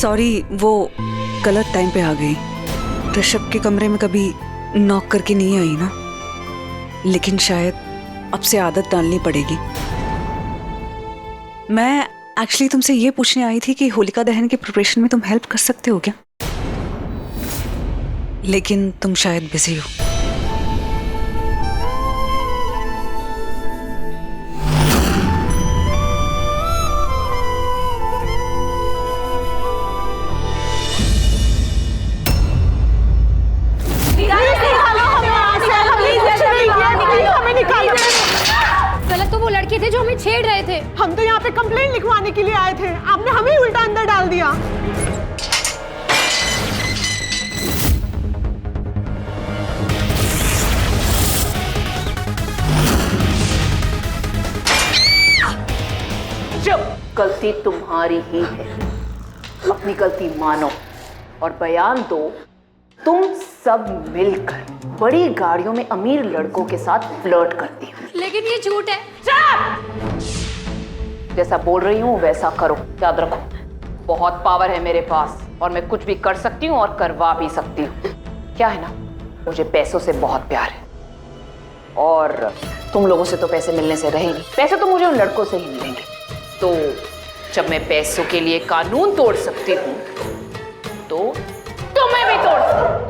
Sorry, वो गलत time पे आ गई। ऋषभ के कमरे में कभी नॉक करके नहीं आई ना, लेकिन शायद अब से आदत डालनी पड़ेगी। मैं एक्चुअली तुमसे ये पूछने आई थी कि होलिका दहन के प्रिपरेशन में तुम हेल्प कर सकते हो क्या? लेकिन तुम शायद बिजी हो। गलत तो वो लड़के थे जो हमें छेड़ रहे थे। हम तो यहाँ पे कंप्लेंट लिखवाने के लिए आए थे, आपने हमें ही उल्टा अंदर डाल दिया। गलती तुम्हारी ही है, अपनी गलती मानो और बयान दो। तुम सब मिलकर बड़ी गाड़ियों में अमीर लड़कों के साथ फ्लर्ट करती हो। लेकिन ये झूठ है। जैसा बोल रही हूँ वैसा करो, याद रखो बहुत पावर है मेरे पास और मैं कुछ भी कर सकती हूँ और करवा भी सकती हूँ। क्या है ना, मुझे पैसों से बहुत प्यार है और तुम लोगों से तो पैसे मिलने से रहे नहीं, पैसे तो मुझे उन लड़कों से ही मिलेंगे। तो जब मैं पैसों के लिए कानून तोड़ सकती हूँ तो तुम्हें भी तोड़ सकती हूँ।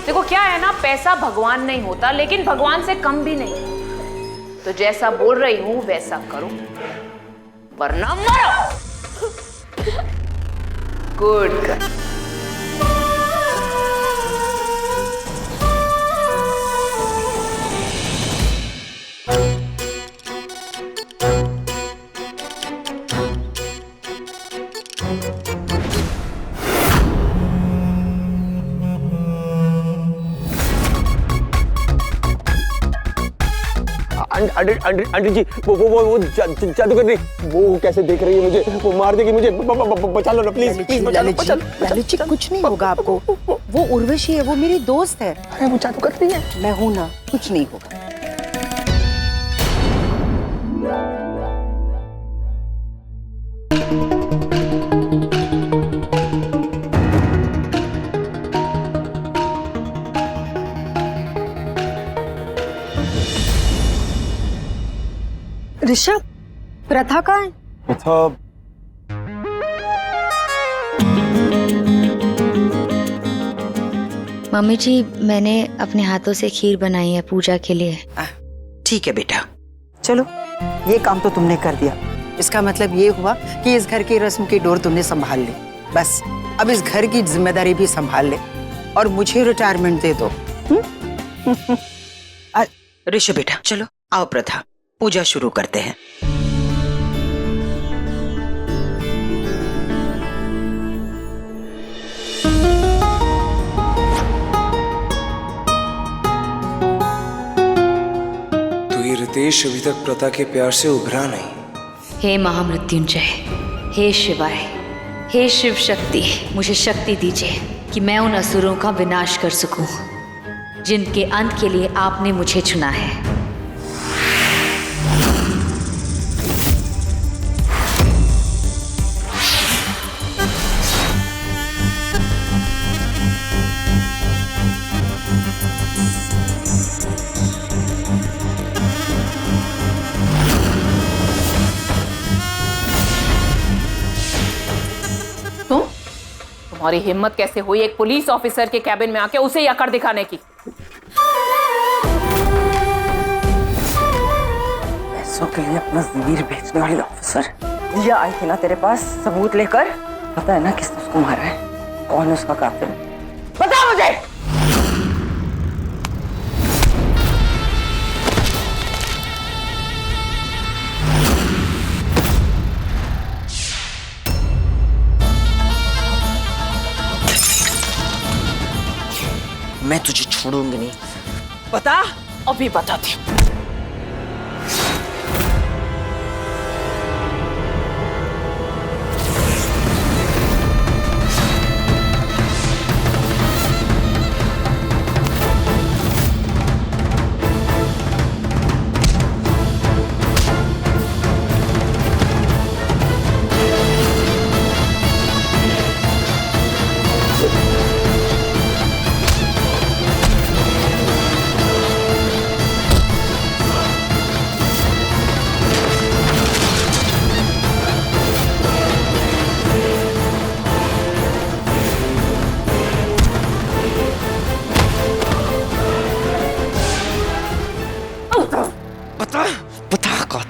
देखो क्या है ना, पैसा भगवान नहीं होता लेकिन भगवान से कम भी नहीं। तो जैसा बोल रही हूं वैसा करो वरना मरो। Good girl. आंटी जी, वो जादू कर रही, वो कैसे देख रही है मुझे, वो मार देगी मुझे, बचा लो ना प्लीज, प्लीज बचा लो। ललित जी, कुछ नहीं होगा आपको, वो उर्वशी है, वो मेरी दोस्त है। अरे वो जादू कर रही है। मैं हूं ना, कुछ नहीं होगा। ऋषभ, प्रथा कहाँ है? प्रथा मम्मी जी, मैंने अपने हाथों से खीर बनाई है पूजा के लिए। ठीक है बेटा, चलो ये काम तो तुमने कर दिया। इसका मतलब ये हुआ कि इस घर की रस्म की डोर तुमने संभाल ली। बस अब इस घर की जिम्मेदारी भी संभाल ले और मुझे रिटायरमेंट दे दो। ऋषभ बेटा, चलो आओ प्रथा, पूजा शुरू करते हैं। तो ये रितेश अभी तक प्रथा के प्यार से उभरा नहीं। हे महामृत्युंजय, हे शिवाय, हे शिव शक्ति, मुझे शक्ति दीजिए कि मैं उन असुरों का विनाश कर सकूं जिनके अंत के लिए आपने मुझे चुना है। तुम्हारी हिम्मत कैसे हुई एक पुलिस ऑफिसर के कैबिन में आके उसे अकड़ दिखाने की? पैसों के लिए अपना ज़मीर बेचने वाली ऑफिसर, दिया आई थी ना तेरे पास सबूत लेकर? पता है ना किसने उसको मारा है, कौन है उसका कातिल? बता मुझे। मैं तुझे छोड़ूंगी नहीं। बता। अभी बताती हूँ।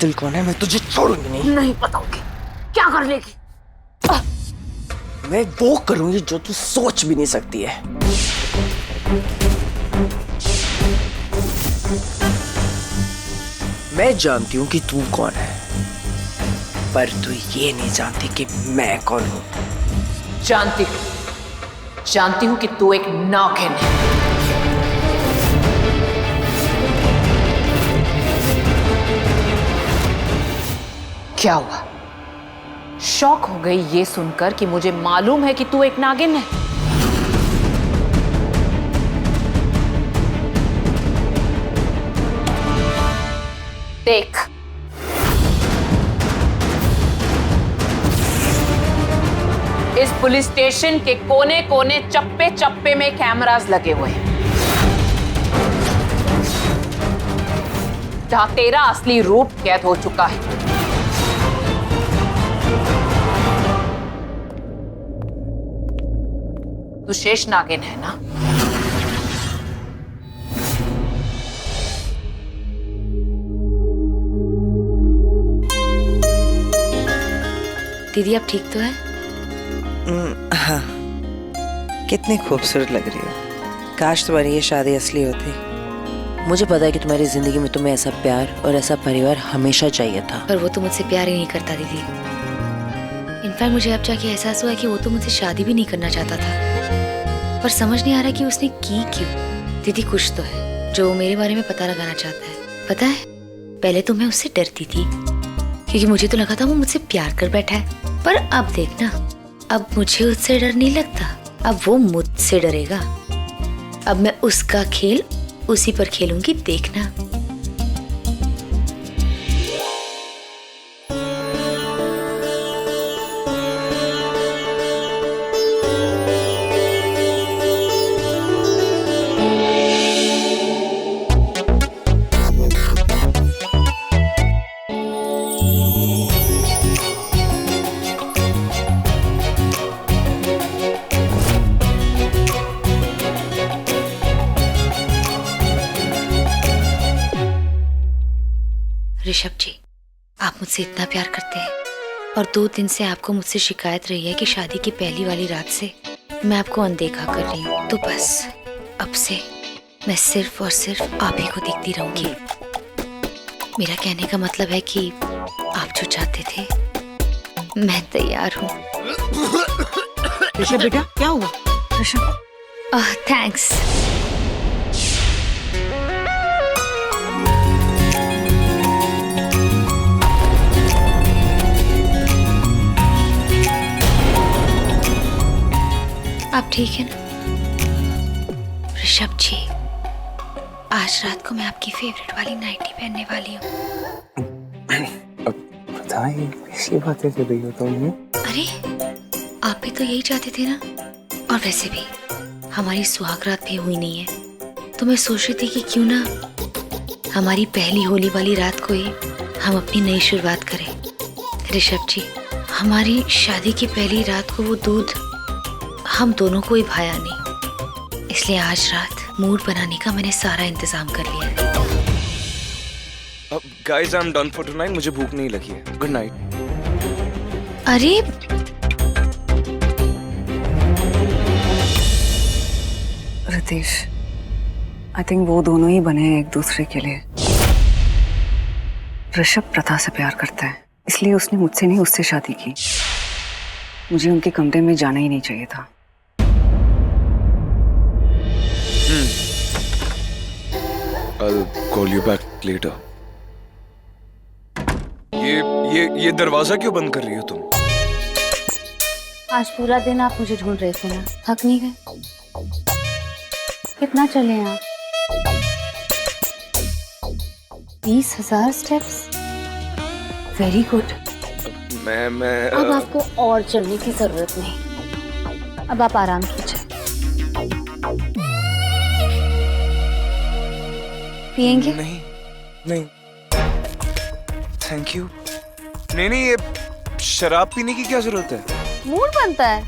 कातिल कौन है मैं तुझे छोड़ूंगी नहीं। नहीं बताओगी? क्या कर लेगी? मैं वो करूंगी जो तू सोच भी नहीं सकती है। मैं जानती हूं कि तू कौन है, पर तू ये नहीं जानती कि मैं कौन हूं। जानती हूं कि तू एक नागिन है। क्या हुआ? शॉक हो गई ये सुनकर कि मुझे मालूम है कि तू एक नागिन है? देख, इस पुलिस स्टेशन के कोने कोने चप्पे चप्पे में कैमरास लगे हुए हैं, जहां तेरा असली रूप कैद हो चुका है। तू शेष नागिन है ना? दीदी आप ठीक तो है? हाँ, कितनी खूबसूरत लग रही हो। काश तुम्हारी ये शादी असली होती। मुझे पता है कि तुम्हारी जिंदगी में तुम्हें ऐसा प्यार और ऐसा परिवार हमेशा चाहिए था। पर वो तो मुझसे प्यार ही नहीं करता दीदी। इनफैक्ट मुझे अब जाके एहसास हुआ कि वो तो मुझसे शादी भी नहीं करना चाहता था, पर समझ नहीं आ रहा कि उसने की क्यों। दीदी कुछ तो है जो मेरे बारे में पता लगाना चाहता है। पता है, पहले तो मैं उससे डरती थी क्योंकि मुझे तो लगा था वो मुझसे प्यार कर बैठा है, पर अब देखना, अब मुझे उससे डर नहीं लगता, अब वो मुझसे डरेगा। अब मैं उसका खेल उसी पर खेलूंगी, देखना। ऋषभ जी, आप मुझसे इतना प्यार करते हैं और 2 दिन से आपको मुझसे शिकायत रही है कि शादी की पहली वाली रात से मैं आपको अनदेखा कर रही हूँ, तो बस अब से मैं सिर्फ और सिर्फ आप ही को देखती रहूंगी। मेरा कहने का मतलब है कि आप जो चाहते थे मैं तैयार हूँ। ऋषभ बेटा, क्या हुआ? ऋषभ, थैंक्स। आप ठीक है ना? ऋषभ जी, आज रात को मैं आपकी फेवरेट वाली नाइटी पहनने वाली हूँ। बताइए, कैसी बातें कर रही हो तुम? अरे, आप भी तो यही चाहते थे ना? और वैसे भी हमारी सुहागरात भी हुई नहीं है, तो मैं सोच रही थी कि क्यों ना हमारी पहली होली वाली रात को ही हम अपनी नई शुरुआत करें। ऋषभ जी, हमारी शादी की पहली रात को वो दूध हम दोनों को ही भाया नहीं, इसलिए आज रात मूड बनाने का मैंने सारा इंतजाम कर लिया है। Guys, I am done for tonight. मुझे भूख नहीं लगी है। Good night. अरे रितेश, आई थिंक वो दोनों ही बने हैं एक दूसरे के लिए। ऋषभ प्रथा से प्यार करता है, इसलिए उसने मुझसे नहीं उससे शादी की। मुझे उनके कमरे में जाना ही नहीं चाहिए था। I'll call you back later. ये दरवाजा क्यों बंद कर रही हो तुम? आज पूरा दिन आप मुझे ढूंढ रहे थे ना, थक नहीं गए? कितना चले आप? 20,000 स्टेप्स। Very good. मैं अब आपको और चलने की जरूरत नहीं, अब आप आराम कीजिए। पिएंगे? नहीं थैंक यू। नहीं, ये शराब पीने की क्या जरूरत है? मूड बनता है,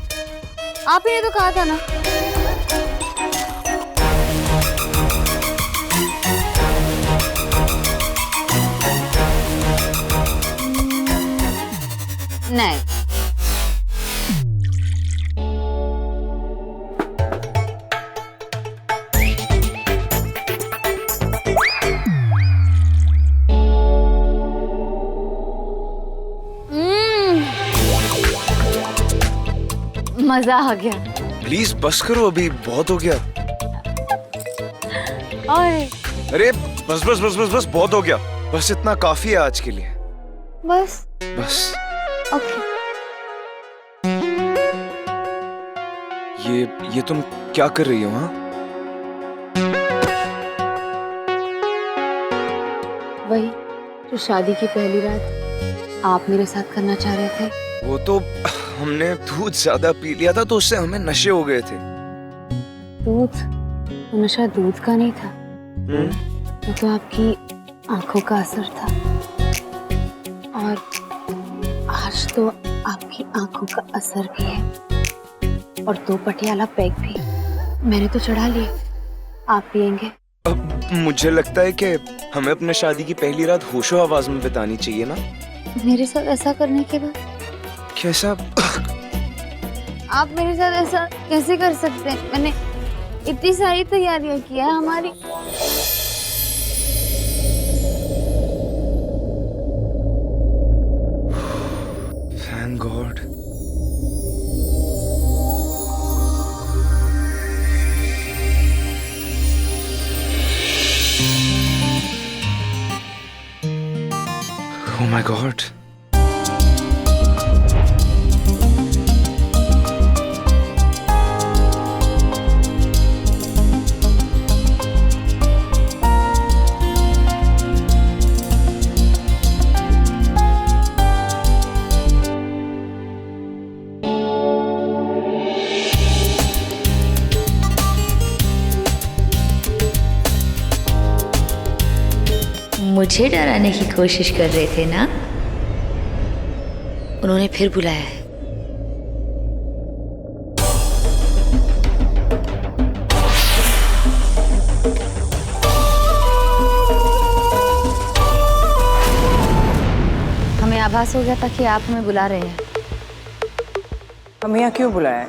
आप ही ने तो कहा था ना। नहीं। मजा आ गया। प्लीज बस करो, अभी बहुत हो गया। और अरे बस बस बस बस बस बहुत हो गया, बस इतना काफी है आज के लिए। बस बस ओके। ये तुम क्या कर रही हो? हाँ, वही जो शादी की पहली रात आप मेरे साथ करना चाह रहे थे। वो तो हमने दूध ज्यादा पी लिया था तो उससे हमें नशे हो गए थे। दूध? वो नशा दूध का नहीं था, वो तो आपकी आंखों का असर था। और आज तो आपकी आंखों का असर भी है, और 2 पटियाला पैक भी मैंने तो चढ़ा लिए। आप पियेंगे? अब मुझे लगता है कि हमें अपने शादी की पहली रात होशो आवाज में बितानी चाहिए ना। मेरे साथ ऐसा करने के बाद कैसा? आप मेरे साथ ऐसा कैसे कर सकते हैं? मैंने इतनी सारी तैयारियां की है हमारी। Thank God. Oh my God. मुझे डराने की कोशिश कर रहे थे ना? उन्होंने फिर बुलाया है। हमें आभास हो गया था कि आप हमें बुला रहे हैं। हमें यहाँ क्यों बुलाया है?